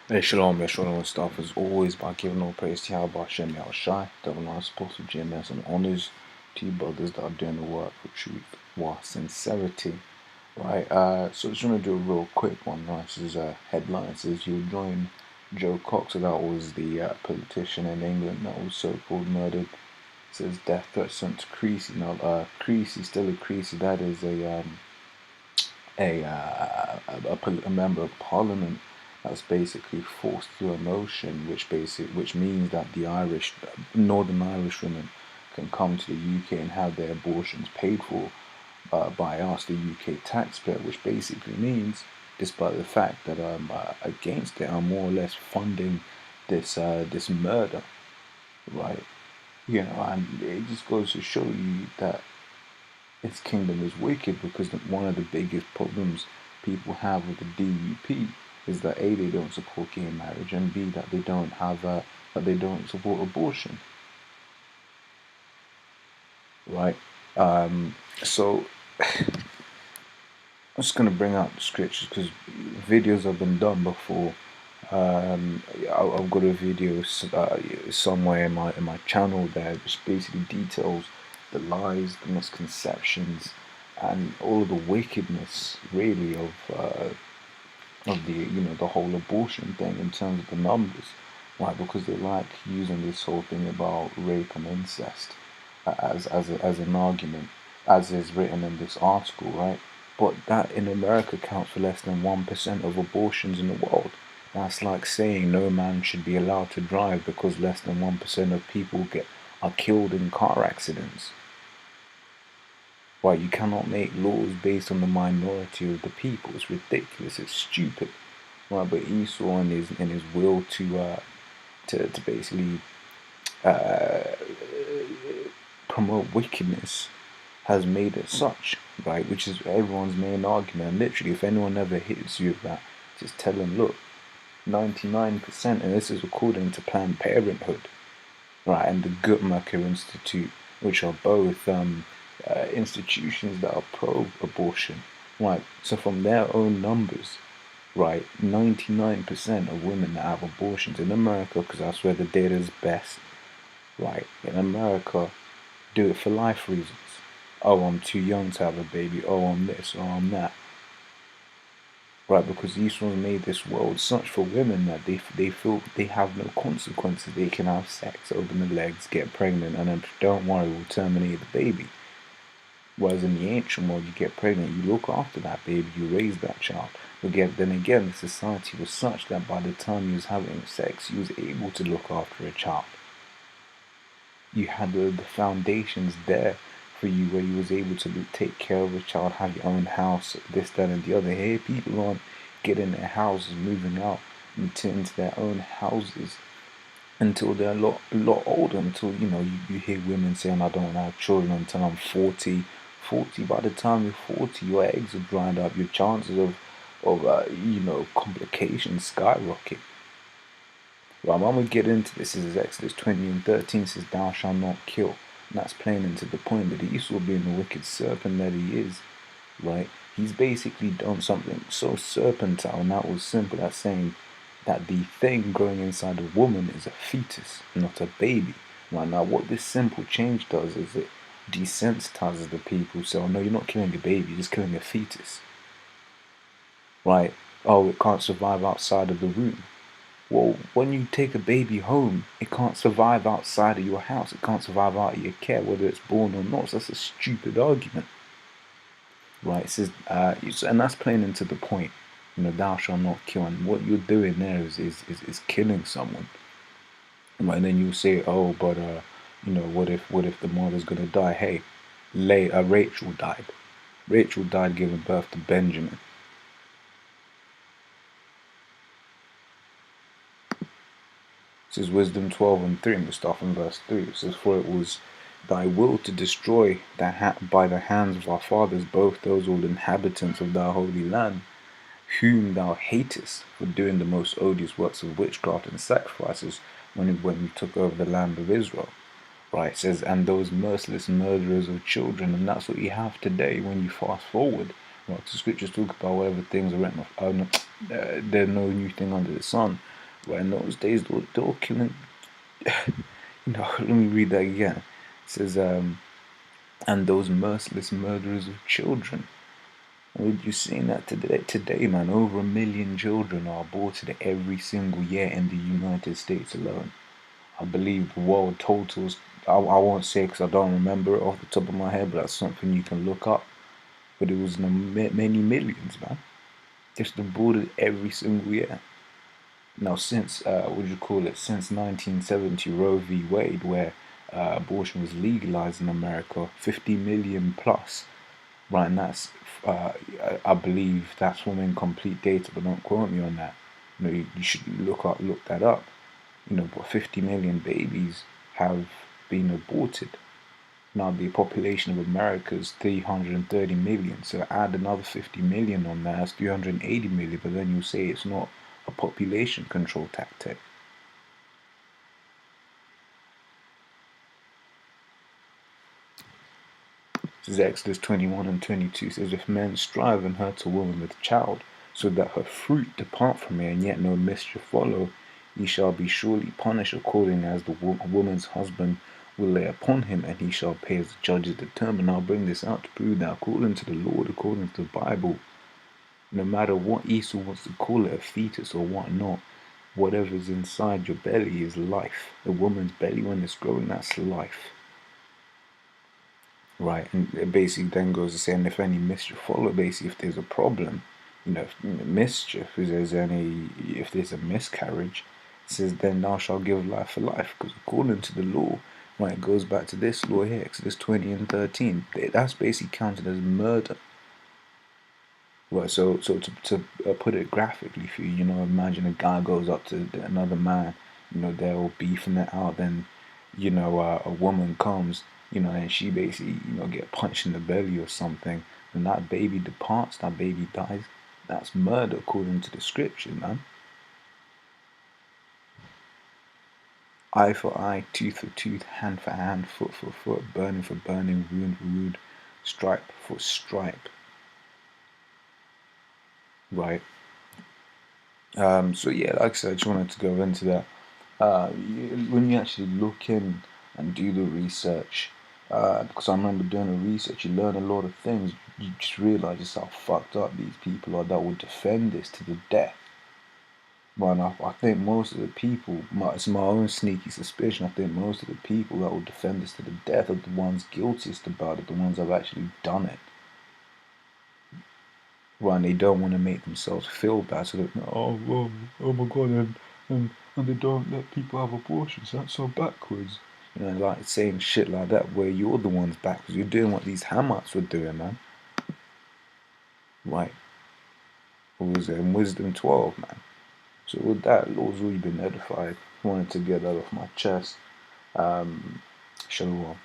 Hey, shalom and stuff. As always, by giving all praise to Yahweh Hashem Yahushai, double honor supposed to GMS and honors to you brothers that are doing the work for truth, while sincerity. Right, so just want to do a real quick one. Right, this is a headline. It says you'll join Jo Cox. So that was the politician in England that was so-called murdered. It says death threat sent to Creasy. Now, Creasy, Stella Creasy, that is a member of Parliament that's basically forced through a motion, which means that the Northern Irish women can come to the UK and have their abortions paid for by us, the UK taxpayer, which basically means, despite the fact that I'm against it, I'm more or less funding this murder, right? And it just goes to show you that its kingdom is wicked, because one of the biggest problems people have with the DUP is that A, they don't support gay marriage, and B, that they don't support abortion, right? So I'm just gonna bring out the scriptures because videos have been done before. I've got a video somewhere in my channel there, which basically details the lies, the misconceptions, and all of the wickedness, really, of the whole abortion thing in terms of the numbers. Why? Because they like using this whole thing about rape and incest as an argument, as is written in this article, right? But that in America counts for less than 1% of abortions in the world. That's like saying no man should be allowed to drive because less than 1% of people are killed in car accidents. Right, you cannot make laws based on the minority of the people. It's ridiculous. It's stupid. Right, but Esau in his will to basically promote wickedness has made it such, right? Which is everyone's main argument. And literally, if anyone ever hits you with that, just tell them, look, 99%, and this is according to Planned Parenthood, right, and the GreatMillStone Institute, which are both institutions that are pro-abortion, right? So from their own numbers, right, 99% of women that have abortions in America, because that's where the data is best, right, in America, do it for life reasons. Oh, I'm too young to have a baby. Oh, I'm this. Oh, I'm that. Right, because Esau's made this world such for women that they feel they have no consequences. They can have sex, open the legs, get pregnant, and then don't worry, we'll terminate the baby. Whereas in the ancient world, you get pregnant, you look after that baby, you raise that child. But then again, the society was such that by the time you was having sex, you was able to look after a child. You had the foundations there for you, where you was able to take care of a child, have your own house, this, that, and the other. Here, people aren't getting their houses, moving out into their own houses until they're a lot older. Until you hear women saying, "I don't want to have children until I'm 40." By the time you're 40, your eggs are dried up. Your chances of complications skyrocket. Right, when we get into this, is Exodus 20:13 says, "Thou shalt not kill." And that's playing into the point that Esau, being the wicked serpent that he is, right, he's basically done something so serpentine, and that was simple as saying that the thing growing inside a woman is a fetus, not a baby. Right, now what this simple change does is it desensitizes the people. So, no, you're not killing a baby, you're just killing a fetus. Right? Oh, it can't survive outside of the womb. Well, when you take a baby home, it can't survive outside of your house. It can't survive out of your care, whether it's born or not. So that's a stupid argument. Right? It says, and that's playing into the point. Thou shalt not kill. And what you're doing there is killing someone. Right? And then you say, oh, but what if the mother's gonna die? Hey, Rachel died. Rachel died giving birth to Benjamin. It says Wisdom 12:3, we start from verse 3. It says, "For it was thy will to destroy by the hands of our fathers both those old inhabitants of thy holy land, whom thou hatest for doing the most odious works of witchcraft and sacrifices when you took over the land of Israel." Right, it says, "and those merciless murderers of children," and that's what you have today when you fast forward. Right, the scriptures talk about whatever things are written of. There's no new thing under the sun. Right, in those days, they were killing. Let me read that again. It says, and those merciless murderers of children. Would you seeing that today, man? Over 1 million children are aborted every single year in the United States alone. I believe the world totals, I won't say because I don't remember it off the top of my head, but that's something you can look up. But it was many millions, man. Just aborted every single year. Now, since, since 1970, Roe v. Wade, where abortion was legalized in America, 50 million plus. Right, and that's, I believe that's from incomplete data, but don't quote me on that. You should look that up. But 50 million babies have been aborted. Now the population of America is 330 million, so add another 50 million on that, that's 380 million, but then you say it's not a population control tactic. This is Exodus 21 and 22 says, if men strive and hurt a woman with child, so that her fruit depart from her, and yet no mischief follow, ye shall be surely punished according as the woman's husband will lay upon him, and he shall pay as the judges determine. I'll bring this out to prove that according to the Lord, according to the Bible, no matter what Esau wants to call it, a fetus or whatnot, whatever's inside your belly is life. A woman's belly, when it's growing, that's life. Right, and it basically then goes to saying if any mischief follow, basically if there's a problem, mischief, if there's a miscarriage, it says then thou shalt give life for life, because according to the law, right, it goes back to this law here, Exodus 20 and 13, that's basically counted as murder. Right, so to put it graphically for you, imagine a guy goes up to another man, they're all beefing it out, then, a woman comes, and she basically, get punched in the belly or something, and that baby departs, that baby dies. That's murder according to the scripture, man. Eye for eye, tooth for tooth, hand for hand, foot for foot, burning for burning, wound for wound, stripe for stripe. Right. So yeah, like I said, I just wanted to go into that. When you actually look in and do the research, because I remember doing the research, you learn a lot of things. You just realize just how fucked up these people are that would defend this to the death. But I think most of the people, it's my own sneaky suspicion, I think most of the people that will defend this to the death are the ones guiltiest about it, the ones that have actually done it. Right, and they don't want to make themselves feel bad, so they're, oh my god, and they don't let people have abortions, that's so backwards. Like saying shit like that, where you're the ones backwards, you're doing what these Hamites were doing, man. Right. What was it, in Wisdom 12, man. So with that, Lord's already been edified. I wanted to get that off my chest. Shalom.